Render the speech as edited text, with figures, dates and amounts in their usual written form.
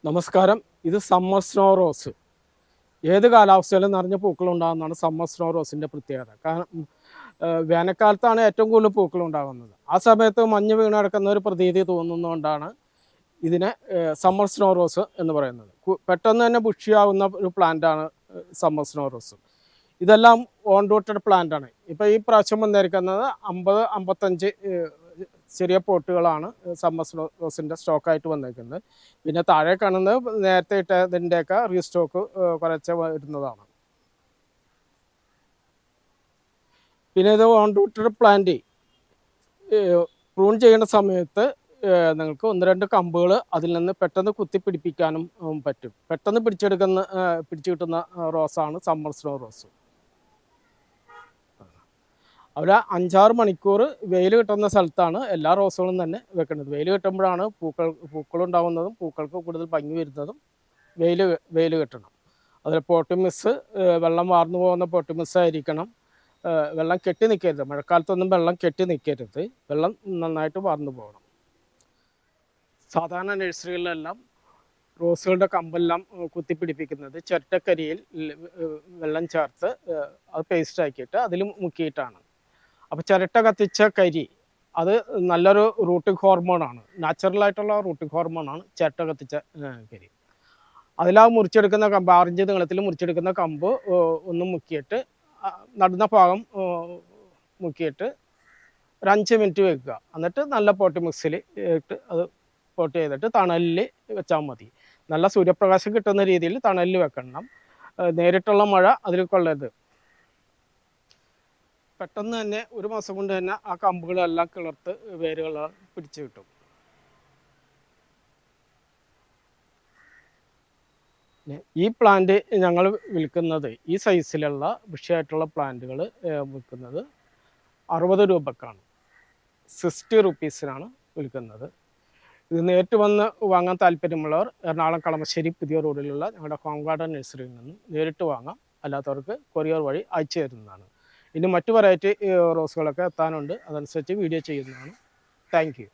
നമസ്കാരം. ഇത് summer snow rose. ഏത് കാലാവസ്ഥയിലും നിറഞ്ഞ പൂക്കളുണ്ടാകുന്നതാണ് സമ്മർ സ്നോ റോസിൻ്റെ പ്രത്യേകത. കാരണം വേനൽക്കാലത്താണ് ഏറ്റവും കൂടുതൽ പൂക്കളുണ്ടാകുന്നത്. ആ സമയത്ത് മഞ്ഞ് വീണ് കിടക്കുന്ന ഒരു പ്രതീതി തോന്നുന്നതുകൊണ്ടാണ് ഇതിനെ സമ്മർ സ്നോ റോസ് എന്ന് പറയുന്നത്. പെട്ടെന്ന് തന്നെ ബുഷിയാവുന്ന ഒരു പ്ലാന്റാണ് സമ്മർ സ്നോ റോസ്. ഇതെല്ലാം ഓൺ റൂട്ടഡ് പ്ലാന്റാണ്. ഇപ്പോൾ ഈ പ്രാവശ്യം വന്നിരിക്കുന്നത് 50-55 ചെറിയ പോട്ടുകളാണ് സമ്മർ സ്നോ റോസിൻ്റെ സ്റ്റോക്കായിട്ട് വന്നിരിക്കുന്നത്. പിന്നെ താഴെ കാണുന്നത് നേരത്തെ ഇട്ടതിൻ്റെയൊക്കെ റീസ്റ്റോക്ക് കുറച്ച് വരുന്നതാണ്. പിന്നെ ഇത് ഓൺ റൂട്ടഡ് പ്ലാന്റ് പ്രൂൺ ചെയ്യുന്ന സമയത്ത് നിങ്ങൾക്ക് 1-2 കമ്പുകൾ അതിൽ നിന്ന് പെട്ടെന്ന് കുത്തിപ്പിടിപ്പിക്കാനും പറ്റും. പെട്ടെന്ന് പിടിച്ചു കിട്ടുന്ന റോസാണ് സമ്മർ സ്നോ റോസ്. അവിടെ 5-6 മണിക്കൂർ വെയിൽ കിട്ടുന്ന സ്ഥലത്താണ് എല്ലാ റോസുകളും തന്നെ വെക്കുന്നത്. വെയിൽ കിട്ടുമ്പോഴാണ് പൂക്കളുണ്ടാകുന്നതും പൂക്കൾക്ക് കൂടുതൽ ഭംഗി വരുന്നതും. വെയിൽ കിട്ടണം. അതിൽ പോട്ട് മിസ് വെള്ളം വാർന്നു പോകുന്ന പോട്ട് മിസ്സായിരിക്കണം. വെള്ളം കെട്ടി നിൽക്കരുത്. മഴക്കാലത്തൊന്നും വെള്ളം കെട്ടി നിൽക്കരുത്. വെള്ളം നന്നായിട്ട് വാർന്നു പോകണം. സാധാരണ നഴ്സറികളിലെല്ലാം റോസുകളുടെ കമ്പെല്ലാം കുത്തിപ്പിടിപ്പിക്കുന്നത് ചിരട്ടക്കരിയിൽ വെള്ളം ചേർത്ത് അത് പേസ്റ്റാക്കിയിട്ട് അതിൽ മുക്കിയിട്ടാണ്. അപ്പോൾ ചിരട്ട കത്തിച്ച കരി അത് നല്ലൊരു റൂട്ടിംഗ് ഹോർമോണാണ്. നാച്ചുറലായിട്ടുള്ള റൂട്ടിംഗ് ഹോർമോണാണ് ചിരട്ട കത്തിച്ച കരി. അതിലാ മുറിച്ചെടുക്കുന്ന കമ്പ്, 6 ഇഞ്ച് നീളത്തിൽ മുറിച്ചെടുക്കുന്ന കമ്പ് ഒന്ന് മുക്കിയിട്ട് നടുന്ന ഭാഗം മുക്കിയിട്ട് ഒരു 5 മിനിറ്റ് വെക്കുക. എന്നിട്ട് നല്ല പോട്ട് മിക്സിൽ ഇട്ട് അത് പോട്ട് ചെയ്തിട്ട് തണലിൽ വെച്ചാൽ മതി. നല്ല സൂര്യപ്രകാശം കിട്ടുന്ന രീതിയിൽ തണലിൽ വെക്കണം. നേരിട്ടുള്ള മഴ അതിൽ കൊള്ളരുത്. പെട്ടെന്ന് തന്നെ 1 മാസം കൊണ്ട് തന്നെ ആ കമ്പുകളെല്ലാം കിളർത്ത് വേരുകൾ പിടിച്ചു കിട്ടും. ഈ പ്ലാന്റ് ഞങ്ങൾ വിൽക്കുന്നത്, ഈ സൈസിലുള്ള ബുഷിയായിട്ടുള്ള പ്ലാന്റുകൾ വിൽക്കുന്നത് 60 രൂപക്കാണ്. 60 റുപ്പീസിനാണ് വിൽക്കുന്നത്. ഇത് നേരിട്ട് വന്ന് വാങ്ങാൻ താല്പര്യമുള്ളവർ എറണാകുളം കളമശ്ശേരി പുതിയ റോഡിലുള്ള ഞങ്ങളുടെ ഹോം ഗാർഡൻ നഴ്സറിയിൽ നിന്നും നേരിട്ട് വാങ്ങാം. അല്ലാത്തവർക്ക് കൊറിയർ വഴി അയച്ചു തരുന്നതാണ്. ഇനി മറ്റു വെറൈറ്റി റോസുകളൊക്കെ എത്താനുണ്ട്. അതനുസരിച്ച് വീഡിയോ ചെയ്യുന്നതാണ്. Thank you.